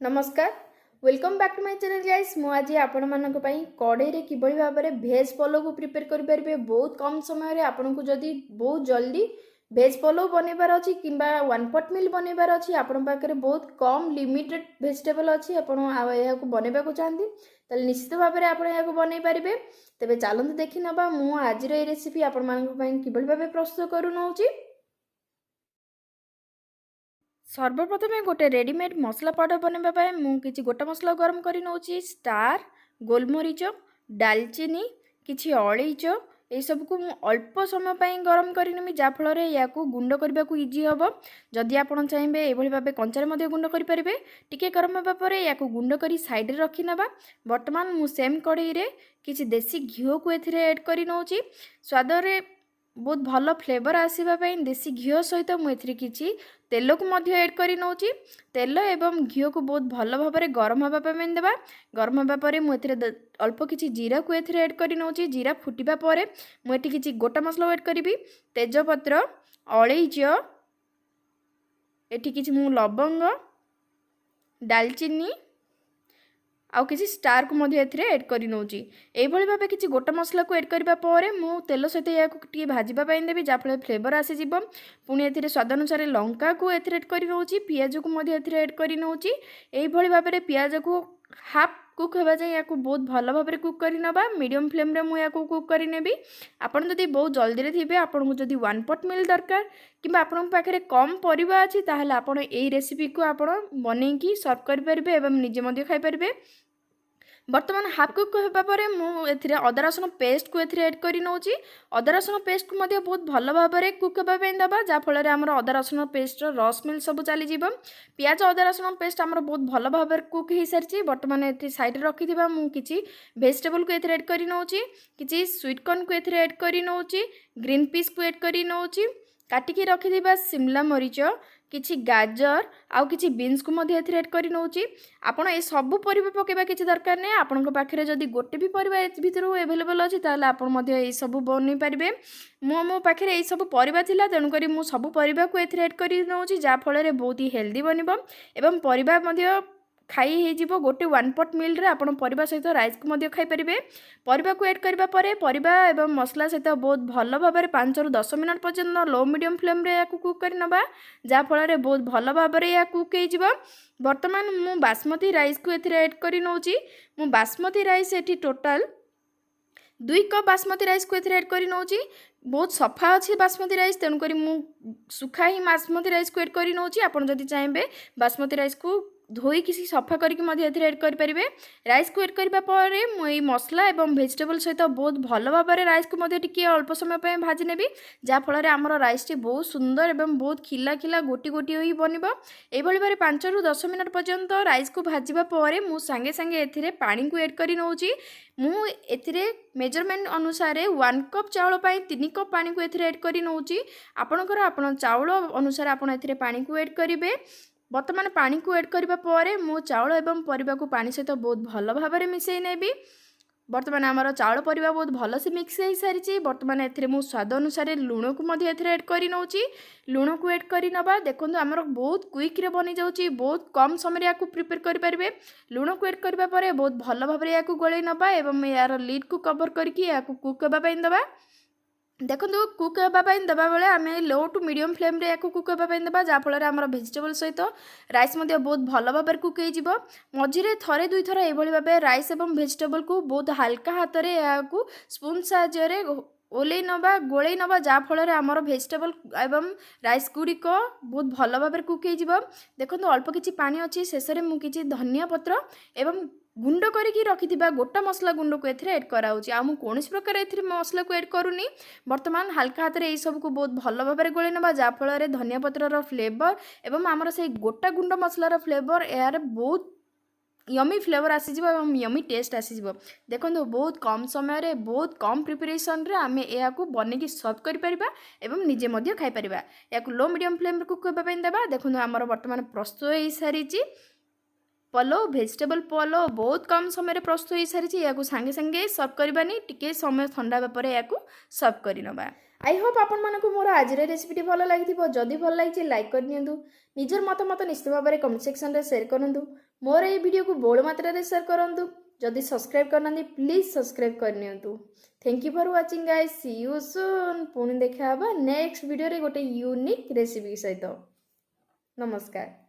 नमस्कार welcome back to my channel guys मु आज आपण मानक पई कड़े रे किबळी भाबरे भेज पलो को प्रिपेयर करि परबे बहुत कम समय रे आपन को जदी बहुत जल्दी भेज पलो बनेबार अछि किबा वन पॉट मील बनेबार अछि आपन पाखरे बहुत कम लिमिटेड वेजिटेबल अछि आपन या को बनेबा को चाहंती तले निश्चित भाबरे आपन या को बनै परिबे। तबे चलंतु देखि नबा मु आज रे रेसिपी आपन मानक पई किबळी भाबे प्रस्तुत करू नउची। सर्वप्रथमे गोटे रेडीमेड मसला पाउडर बनवाई मुझे गोटा मसला गरम कर नौची स्टार गोलमरीच डालचीनी किछि अलैच ये सब को अल्प समय पर गरम करनेमी जहाँफल या गुंड करने को इजी हम जदि आप चाहिए ये भाव कंचार गुंड करेंगे टिके गरम होगापर या गुंड कर साइड रखी नवा। बर्तमान मु सेम कढ़ई रे किछि देसी घी को एड कर नौची स्वाद बहुत भल फ्लेवर आसवाई देसी घी सहित मुझे किसी तेल को ऐड कर नौची तेल एवं घी को बहुत भल भाव गरम होगापी देवा। गरम होगापर मुझे अल्प किसी जीरा को ऐड कर नौची जीरा फुटिबा परे मुझे किसी गोटा मसला ऐड करी तेजपत्र अलैच एटी किसी मु लवंग डालचीनी आउ किसी स्टार को ऐड कर नौची यही भाव किसी गोटा मसला को ऐड करबा परे मु तेल सहित या भाजपा देवी जहाँफल फ्लेवर आसीज पुणी ए स्वाद अनुसार लंका को ऐड कर नौची पियाज को ऐड कर नौची यही भाव में पियाज को हाफ कुक होगा जाए या बहुत भल भाव कुक कर नवा मीडियम फ्लेम रे मुझे कुक कर नेबी। आपन जदि बहुत जल्दी थे आपन को जदि वन पॉट मील दरकार कि आपन पाखे कम परिबा अछि ताहले आपन एई रेसिपी को आपन बनेकी सर्व कर परिबे एवं निजे मध्ये खाई परिबे। बर्तमान हाफ कुक होगापर मुझे अदा रसुण पेस्ट को ऐड कर नौची अदा रसुण पेस्ट को बहुत भल भाव में कुक होगापी देवा जहाँफल आम अदा रसुण पेस्ट रस मिल सब चलीज पियाज अदा रसुण पेस्ट आम बहुत भल भाव में कुक हो सारी बर्तमान ये साइड रखी किसी वेजिटेबल को ऐड कर नौची किसी स्वीट कॉर्न को ऐड कर नौची ग्रीन पीस को ऐड कर नौची काटिकी रखिथिबा शिमला मरीच किछि गाजर आउ किछि बीन्स को ऐड कर नौची आपण ए सब परिबा पकेबा किछि दरकार नै आपनक पाखरे जदि गोटे भी परिबा ए भितरु अवेलेबल अछि ताले आपण मध्ये ए सब बनै परिबे। मो पाखरे ए सब परिबा थिला तेनु करी मु सब परिबा को ऐड कर नौची जा फल रे बहुत ही हेल्दी बनिबो एवं परिबा मध्ये खाई हो गोटे वन पॉट मील रे आपन परिबा सहित राइस को खाई परिबे। परिबा को ऐड करबा परे परिबा एवं मसला सहित बहुत भल भाव में 5 ରୁ 10 मिनट पर्यंत लो मीडियम फ्लेम रे या कुक कर नबा जा फल रे बहुत भल भाव में या कुक हो जिवो। वर्तमान मु बासमती राइस को ऐड कर नौची मु बासमती राइस एठी टोटल 2 कप बासमती राइस को ऐड कर नौची बहुत सफा अच्छी बासमती राइस तेणुक मु सुखा ही बासमती राइस को ऐड कर नौची आपन जदि चाहिए बासमती राइस को धोई किसी सफा करके ऐड करें राइस को ऐड करबा परे मुई मसला एवं वेजिटेबल सहित बहुत भल भाव में राइस को टिके अल्प समय पर भाजी नेबी जहाँफल आमर राइस टी बहुत सुंदर एवं बहुत खिला खिला गोटी गोटी हो बनब। यही भाव 5 ରୁ 10 मिनट पर्यंत राइस को भाजवा परे मु सांगे सांगे एथिरे पानी को ऐड कर नौची मु एथिरे मेजरमेंट अनुसार 1 कप चावल पाई 3 कप पानी को ऐड कर नौची आपणकर आपण चावल अनुसार आपण एथिरे पानी को ऐड करेंगे। बर्तमान पानी को ऐड करबा परे मु चावल एवं परिबा को पानी सहित बहुत भल भाव में मिसई नेबी। बर्तमान आमर चावल परिबा बहुत भल से मिक्स हो सारी बर्तमान एथिरे मु स्वाद अनुसार लुण को ऐड कर नौची लुण को ऐड कर नबा देखो आमर बहुत क्विक रे बनी जाउची बहुत कम समय या प्रिपेयर कर परिबे। लुण को ऐड करबा परे बहुत भल भाव में या गळे नबा एवं यार लीड को कवर करके या कुक होबा पई दबा। देखो कुक होगापी देवा बेले आम लो टू मीडियम फ्लेम रे कुक होगापी देवा जहाँफल आम वेजिटेबल सहित राइस बहुत भल भाव में कुक हो मझे थे 2 थर यही भाव राइस एवं वेजिटेबल को बहुत हल्का हाथ में या स्पून साहाय्य ओल्लै नवा गोल नवा जहाँफल आमर वेजिटेबल एवं राइस गुड़िक बहुत भल भाव में कुक हो देखो अल्प किसी पानी अच्छी शेष में मुझे धनिया पत्र एवं गुंड करके रखिथिबा गोटा मसला गुंड को ऐड कराउची आ मु कोनोसी प्रकार एथिरे मसला को ऐड करूनी। बर्तमान हल्का हाथ रे सब को बहुत भल भाव में गोले नबा जा फल रे धनिया पत्रर फ्लेवर एवं आमर से गोटा गुंड मसलार फ्लेवर यार बहुत यमी फ्लेवर आसीजिवो एवं यमी टेस्ट आसीजिवो। देखो बहुत कम समय रे बहुत कम प्रिपरेशन रे आमे या को बनेकी सर्व करि परिबा एवं निजे मध्य खाई परिबा या को लो मीडियम फ्लेम रे कुक होबा पई देबा। देखो आमर वर्तमान प्रस्तुत हो सारीची पलो वेजिटेबल पलो बहुत कम समय प्रस्तुत हो सारी या सांगे सांगे सर्व करवानी टिके समय ठंडा पर या सर्व कर नबा। आई होप आपण मानकु मोर आज रेसिपी भल लगी जदि भल लगी लाइक कर दिंतु निजर मतामत निश्चित भाव में कमेंट सेक्शन में शेयर करूँ मोर ये वीडियो को बहुल मात्रा शेयर करूँ जदि सब्सक्राइब करना प्लीज सब्सक्राइब करनी। Thank you for watching guys, see you soon. पुणी देखा नेक्स्ट वीडियो रे गोटे यूनिक रेसिपी सहित। नमस्कार।